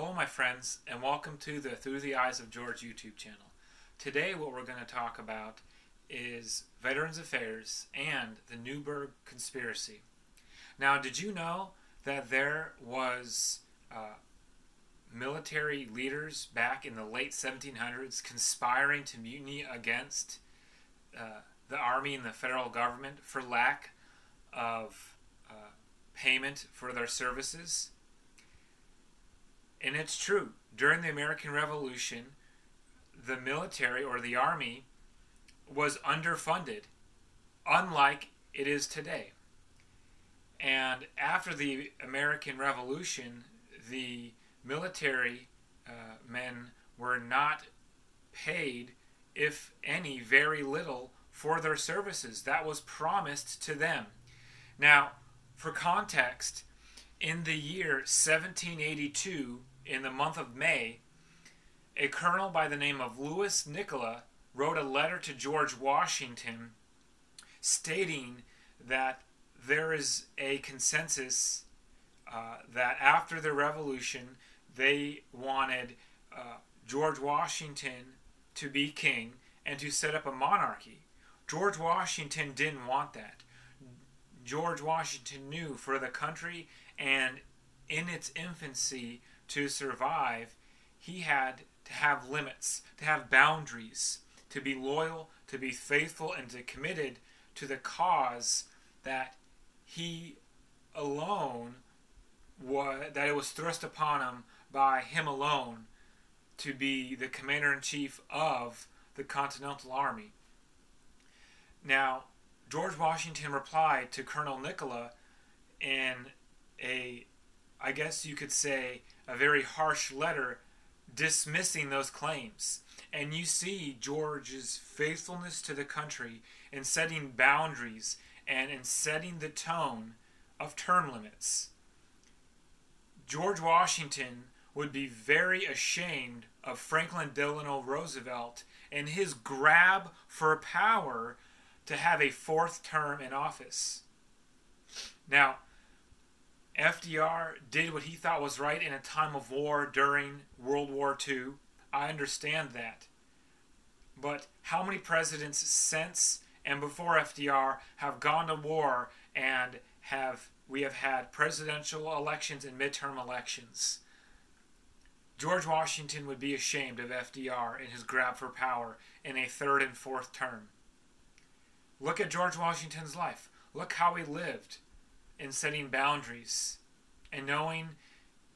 Hello my friends, and welcome to the Through the Eyes of George YouTube channel. Today what we're going to talk about is Veterans Affairs and the Newburgh Conspiracy. Now, did you know that there was military leaders back in the late 1700s conspiring to mutiny against the army and the federal government for lack of payment for their services? And it's true. During the American Revolution, the military or the army was underfunded, unlike it is today. And after the American Revolution, the military men were not paid, if any, very little for their services. That was promised to them. Now, for context, in the year 1782, in the month of May, a colonel by the name of Louis Nicola wrote a letter to George Washington stating that there is a consensus that after the Revolution they wanted George Washington to be king and to set up a monarchy. George Washington didn't want that. George Washington knew for the country and in its infancy to survive, he had to have limits, to have boundaries, to be loyal, to be faithful, and to committed to the cause that he alone that it was thrust upon him by him alone to be the commander-in-chief of the Continental Army. Now, George Washington replied to Colonel Nicola in I guess you could say, a very harsh letter dismissing those claims. And you see George's faithfulness to the country in setting boundaries and in setting the tone of term limits. George Washington would be very ashamed of Franklin Delano Roosevelt and his grab for power to have a fourth term in office. Now, FDR did what he thought was right in a time of war during World War II. I understand that. But how many presidents since and before FDR have gone to war and we have had presidential elections and midterm elections? George Washington would be ashamed of FDR and his grab for power in a third and fourth term. Look at George Washington's life. Look how he lived in setting boundaries and knowing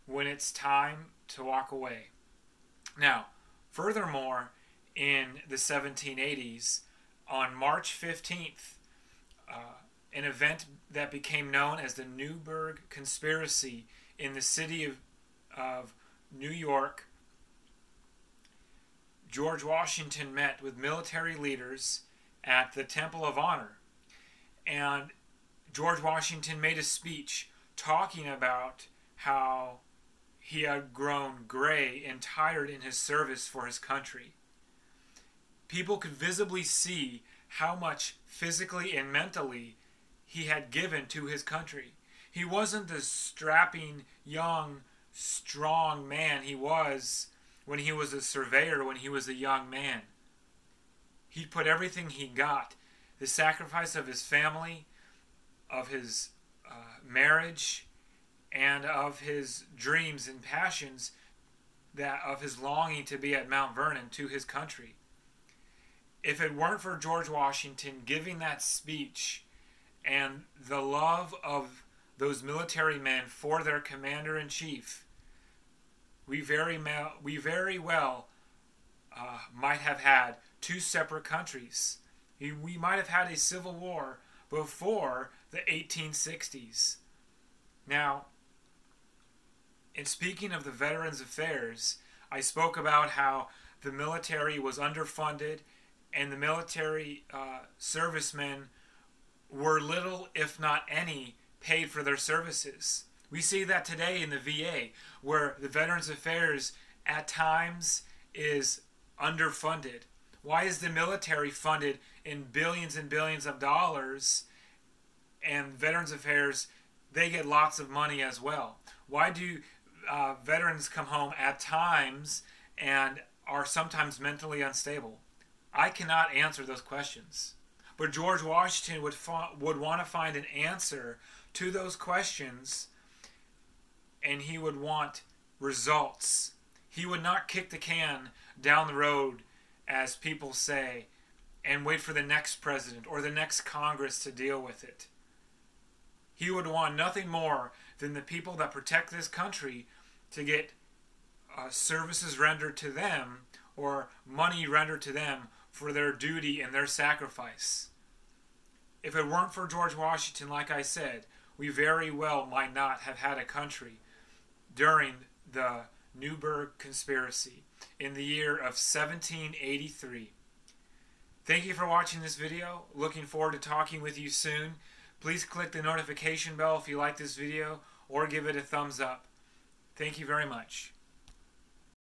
when it's time to walk away. Now, furthermore, in the 1780s, on March 15th, an event that became known as the Newburgh Conspiracy in the city of New York, George Washington met with military leaders at the Temple of Honor. And George Washington made a speech talking about how he had grown gray and tired in his service for his country. People could visibly see how much physically and mentally he had given to his country. He wasn't the strapping, young, strong man he was when he was a surveyor, when he was a young man. He put everything he got, the sacrifice of his family, of his marriage, and of his dreams and passions, that of his longing to be at Mount Vernon, to his country. If it weren't for George Washington giving that speech and the love of those military men for their commander-in-chief, we very well might have had two separate countries. We might have had a civil war before the 1860s. Now, in speaking of the Veterans Affairs, I spoke about how the military was underfunded and the military servicemen were little, if not any, paid for their services. We see that today in the VA, where the Veterans Affairs at times is underfunded. Why is the military funded in billions and billions of dollars, and Veterans Affairs, they get lots of money as well? Why do veterans come home at times and are sometimes mentally unstable? I cannot answer those questions. But George Washington would want to find an answer to those questions, and he would want results. He would not kick the can down the road, as people say, and wait for the next president or the next Congress to deal with it. He would want nothing more than the people that protect this country to get services rendered to them or money rendered to them for their duty and their sacrifice. If it weren't for George Washington, like I said, we very well might not have had a country during the Newburgh Conspiracy in the year of 1783. Thank you for watching this video. Looking forward to talking with you soon. Please click the notification bell if you like this video, or give it a thumbs up. Thank you very much.